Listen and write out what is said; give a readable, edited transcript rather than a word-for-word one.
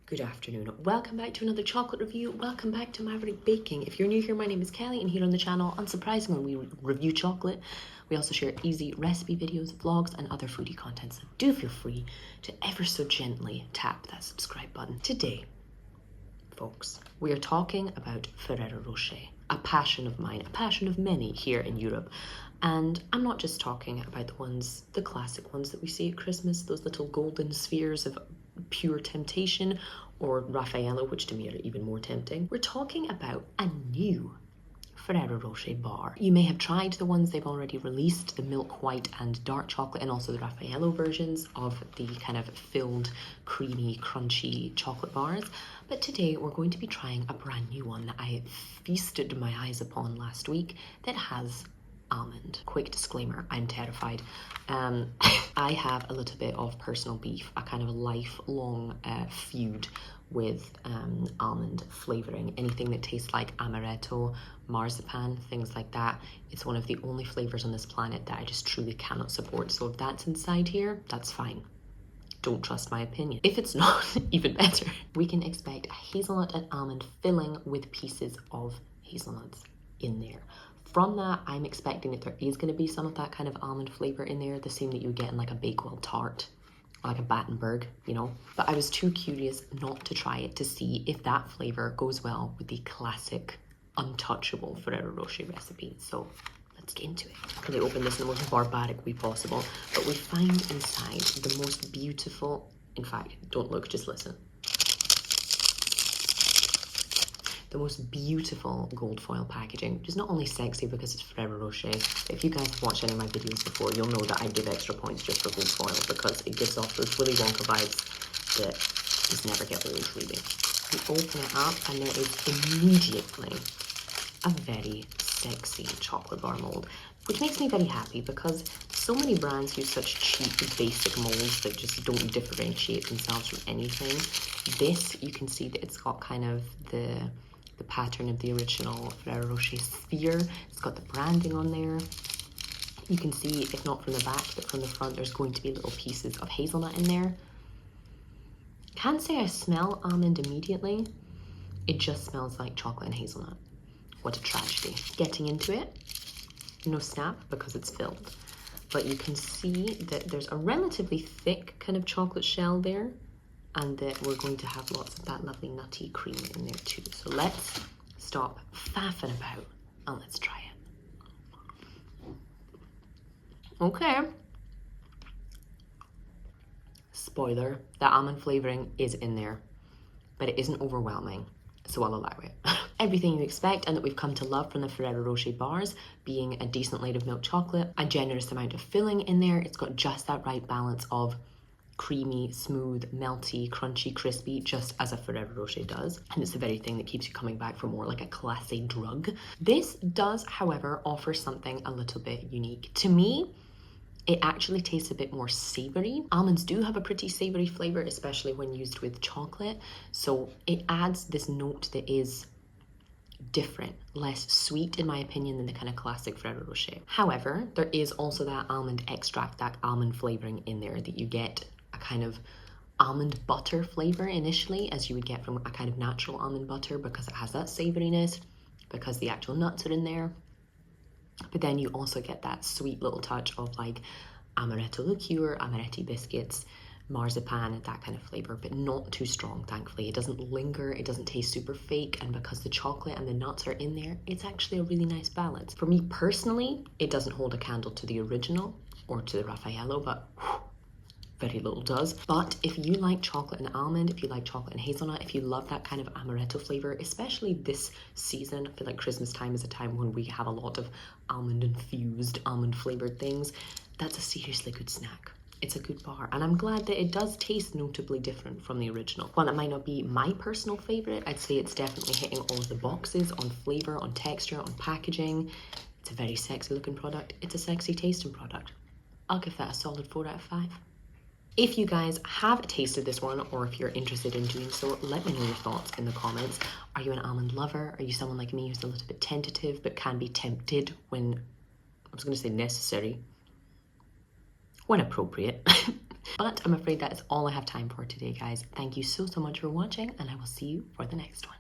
Good afternoon. Welcome back to another chocolate review. Welcome back to Maverick Baking. If you're new here, my name is Kelly, and here on the channel, unsurprisingly, we review chocolate. We also share easy recipe videos, vlogs, and other foodie content. So do feel free to ever so gently tap that subscribe button. Today, folks, we are talking about Ferrero Rocher, a passion of mine, a passion of many here in Europe. And I'm not just talking about the classic ones that we see at Christmas, those little golden spheres of pure temptation, or Raffaello, which to me are even more tempting. We're talking about a new Ferrero Rocher bar. You may have tried the ones they've already released, the milk white and dark chocolate, and also the Raffaello versions of the kind of filled, creamy, crunchy chocolate bars. But today we're going to be trying a brand new one that I feasted my eyes upon last week that has almond. Quick disclaimer, I'm terrified. I have a little bit of personal beef, a kind of lifelong feud with almond flavouring. Anything that tastes like amaretto, marzipan, things like that. It's one of the only flavours on this planet that I just truly cannot support. So if that's inside here, that's fine. Don't trust my opinion. If it's not, even better. We can expect a hazelnut and almond filling with pieces of hazelnuts in there. From that, I'm expecting that there is going to be some of that kind of almond flavour in there, the same that you get in like a Bakewell tart, or like a Battenberg, you know. But I was too curious not to try it to see if that flavour goes well with the classic, untouchable Ferrero Rocher recipe. So let's get into it. I'm going to open this in the most barbaric way possible, but we find inside the most beautiful, in fact, don't look, just listen. The most beautiful gold foil packaging, which is not only sexy because it's Ferrero Rocher, but if you guys have watched any of my videos before, you'll know that I give extra points just for gold foil because it gives off those Willy Wonka vibes that just never get old, really. You open it up and there is immediately a very sexy chocolate bar mold, which makes me very happy because so many brands use such cheap, basic molds that just don't differentiate themselves from anything. This, you can see that it's got kind of the pattern of the original Ferrero Rocher sphere. It's got the branding on there. You can see, if not from the back, but from the front, there's going to be little pieces of hazelnut in there. Can't say I smell almond immediately. It just smells like chocolate and hazelnut. What a tragedy. Getting into it, no snap because it's filled. But you can see that there's a relatively thick kind of chocolate shell there, and that we're going to have lots of that lovely nutty cream in there too. So let's stop faffing about and let's try it. Okay. Spoiler, the almond flavouring is in there, but it isn't overwhelming, so I'll allow it. Everything you expect and that we've come to love from the Ferrero Rocher bars, being a decent laid of milk chocolate, a generous amount of filling in there. It's got just that right balance of creamy, smooth, melty, crunchy, crispy, just as a Ferrero Rocher does. And it's the very thing that keeps you coming back for more, like a class A drug. This does, however, offer something a little bit unique. To me, it actually tastes a bit more savoury. Almonds do have a pretty savoury flavour, especially when used with chocolate. So it adds this note that is different, less sweet in my opinion than the kind of classic Ferrero Rocher. However, there is also that almond extract, that almond flavouring in there that you get a kind of almond butter flavour initially, as you would get from a kind of natural almond butter, because it has that savouriness, because the actual nuts are in there. But then you also get that sweet little touch of like amaretto liqueur, amaretti biscuits, marzipan, that kind of flavour, but not too strong, thankfully. It doesn't linger, it doesn't taste super fake, and because the chocolate and the nuts are in there, it's actually a really nice balance. For me personally, it doesn't hold a candle to the original or to the Raffaello, but whew, very little does. But if you like chocolate and almond, if you like chocolate and hazelnut, if you love that kind of amaretto flavour, especially this season, I feel like Christmas time is a time when we have a lot of almond-infused, almond-flavoured things, that's a seriously good snack. It's a good bar, and I'm glad that it does taste notably different from the original. While it might not be my personal favourite, I'd say it's definitely hitting all of the boxes on flavour, on texture, on packaging. It's a very sexy looking product. It's a sexy tasting product. I'll give that a solid 4 out of 5. If you guys have tasted this one, or if you're interested in doing so, let me know your thoughts in the comments. Are you an almond lover? Are you someone like me who's a little bit tentative but can be tempted when, I was going to say necessary, when appropriate? But I'm afraid that is all I have time for today, guys. Thank you so much for watching, and I will see you for the next one.